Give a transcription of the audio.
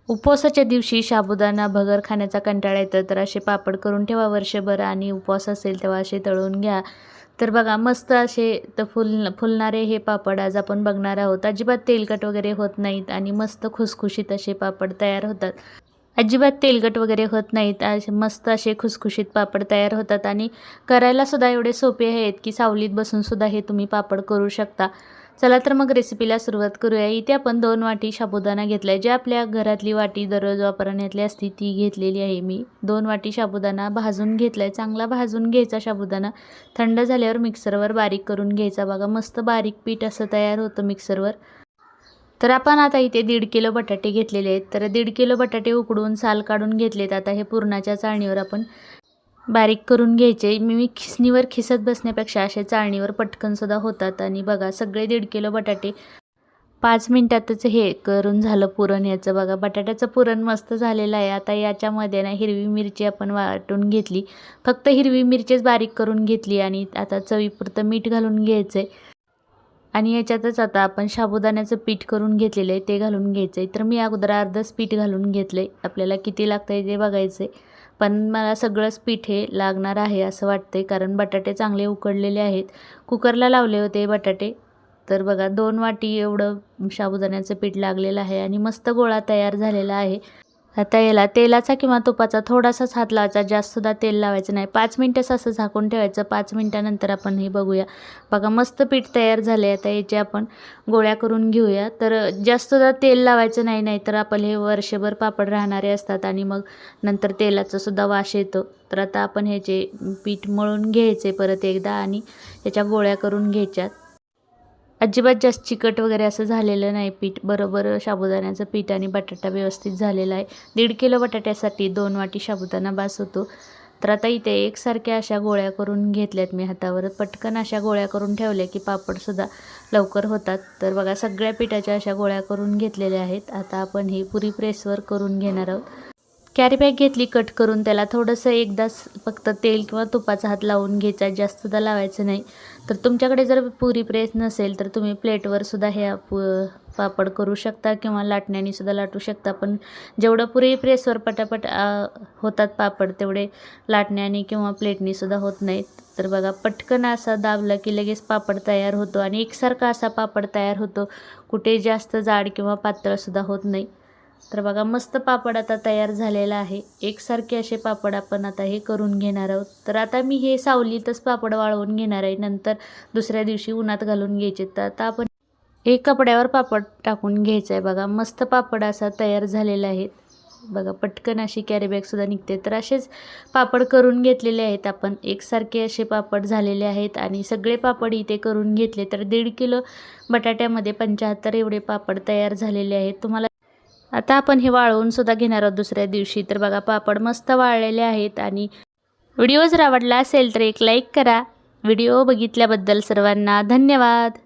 उपवासाच्या दिवशी साबुदाणा भगर खाण्याचा कंटाळा येतो, तर असे पापड करून ठेवा वर्षभर आणि उपवास असेल तेव्हा असे तळून घ्या. तर बघा मस्त असे तर फुलणारे हे पापड आज आपण बघणार आहोत. अजिबात तेलकट वगैरे होत नाहीत आणि मस्त खुसखुशीत असे पापड तयार होतात. अजिबात तेलकट वगैरे होत नाहीत. मस्त असे खुसखुशीत पापड तयार होतात आणि करायला सुद्धा एवढे सोपे आहेत की सावलीत बसून सुद्धा हे तुम्ही पापड करू शकता. चला तर मग रेसिपीला सुरुवात करूया. इथे आपण 2 वाटी साबुदाणा घेतला आहे. जी आपल्या घरातली वाटी दररोज वापरण्यातली असती ती घेतलेली आहे मी. 2 वाटी साबुदाणा भाजून घेतला आहे. चांगला भाजून घ्यायचा साबुदाणा. थंड झाल्यावर मिक्सरवर बारीक करून घ्यायचा. बघा मस्त बारीक पीठ असं तयार होतं मिक्सरवर. तर आपण आता इथे 1.5 किलो बटाटे घेतलेले आहेत. तर 1.5 किलो बटाटे उकडून साल काढून घेतलेत. आता हे पुरणाच्या चाळणीवर आपण बारीक करून घ्यायचे. मी खिसणीवर खिसत बसण्यापेक्षा असे चाळणीवर पटकनसुद्धा होतात. आणि बघा सगळे 1.5 किलो बटाटे 5 मिनटातच हे करून झालं पुरण याचं. बघा बटाट्याचं पुरण मस्त झालेलं आहे. आता याच्यामध्ये ना हिरवी मिरची आपण वाटून घेतली. फक्त हिरवी मिरचीच बारीक करून घेतली आणि आता चवीपुरतं मीठ घालून घ्यायचं आहे. आणि याच्यातच आता आपण साबुदाण्याचं पीठ करून घेतलेलं आहे ते घालून घ्यायचं आहे. तर मी अगोदर अर्धच पीठ घालून घेतलं आहे. आपल्याला किती लागतं आहे ते बघायचं आहे. पण मला सगळंच पीठ हे लागणार आहे असं वाटतं आहे, कारण बटाटे चांगले उकडलेले आहेत. कुकरला लावले होते बटाटे. तर बघा 2 वाटी एवढं साबुदाण्याचं पीठ लागलेलं आहे आणि मस्त गोळा तयार झालेला आहे. आता याला तेलाचा किंवा तुपाचा थोडासाच हात लावायचा, जास्तसुद्धा तेल लावायचं नाही. 5 मिनटंच असं झाकून ठेवायचं. 5 मिनटानंतर आपण हे बघूया. बघा मस्त पीठ तयार झाले. आता याचे आपण गोळ्या करून घेऊया. तर जास्तसुद्धा तेल लावायचं नाही, नाहीतर आपले हे वर्षभर पापड राहणारे असतात आणि मग नंतर तेलाचासुद्धा वास येतो. तर आता आपण ह्याचे पीठ मळून घ्यायचे परत एकदा आणि याच्या गोळ्या करून घ्यायच्यात. अजिबात जास्त चिकट वगैरे असं झालेलं नाही पीठ. बरोबर साबुदाण्याचं पीठ आणि बटाटा व्यवस्थित झालेला आहे. 1.5 किलो बटाट्यासाठी 2 वाटी साबुदाणा बास होतो. तर आता इथे एकसारख्या अशा गोळ्या करून घेतल्यात मी हातावर. पटकन अशा गोळ्या करून ठेवल्या की पापडसुद्धा लवकर होतात. तर बघा सगळ्या पिठाच्या अशा गोळ्या करून घेतलेल्या आहेत. आता आपण ही पुरी प्रेसवर करून घेणार आहोत. कॅरी बॅग घेतली कट करून, त्याला थोडंसं एकदाच फक्त तेल किंवा तुपाचा हात लावून घ्यायचा, जास्तदा लावायचं नाही. तर तुमच्याकडे जर पुरी प्रेस नसेल तर तुम्ही प्लेटवर सुद्धा हे पापड करू शकता किंवा लाटण्याने सुद्धा लाटू शकता. पण जेवढं पुरी प्रेसवर पटापट होतात पापड तेवढे लाटण्याने किंवा प्लेटने सुद्धा होत नाहीत. तर बघा पटकन असा दाबलं की लगेच पापड तयार होतो आणि एकसारखा असा पापड तयार होतो. कुठे जास्त जाड किंवा पातळसुद्धा होत नाही. तर बघा मस्त पापड आता तयार झालेला आहे. एकसारखे असे पापड आपण आता हे करून घेणार आहोत. तर आता मी हे सावलीतच पापड वाळवून घेणार आहे. नंतर दुसऱ्या दिवशी उन्हात घालून घ्यायचे. तर आता आपण एक कपड्यावर पापड टाकून घ्यायचं आहे. बघा मस्त पापड असा तयार झालेला आहे. बघा पटकन अशी कॅरी बॅगसुद्धा निघते. तर असेच पापड करून घेतलेले आहेत आपण. एकसारखे असे पापड झालेले आहेत आणि सगळे पापड इथे करून घेतले. तर 1.5 किलो बटाट्यामध्ये 75 एवढे पापड तयार झालेले आहेत. तुम्हाला आता आपण हे वाळवून सुद्धा घेणार आहोत दुसऱ्या दिवशी. तर बघा पापड मस्त वाळलेले आहेत. आणि व्हिडिओ जर आवडला असेल तर एक लाईक करा. व्हिडिओ बघितल्याबद्दल सर्वांना धन्यवाद.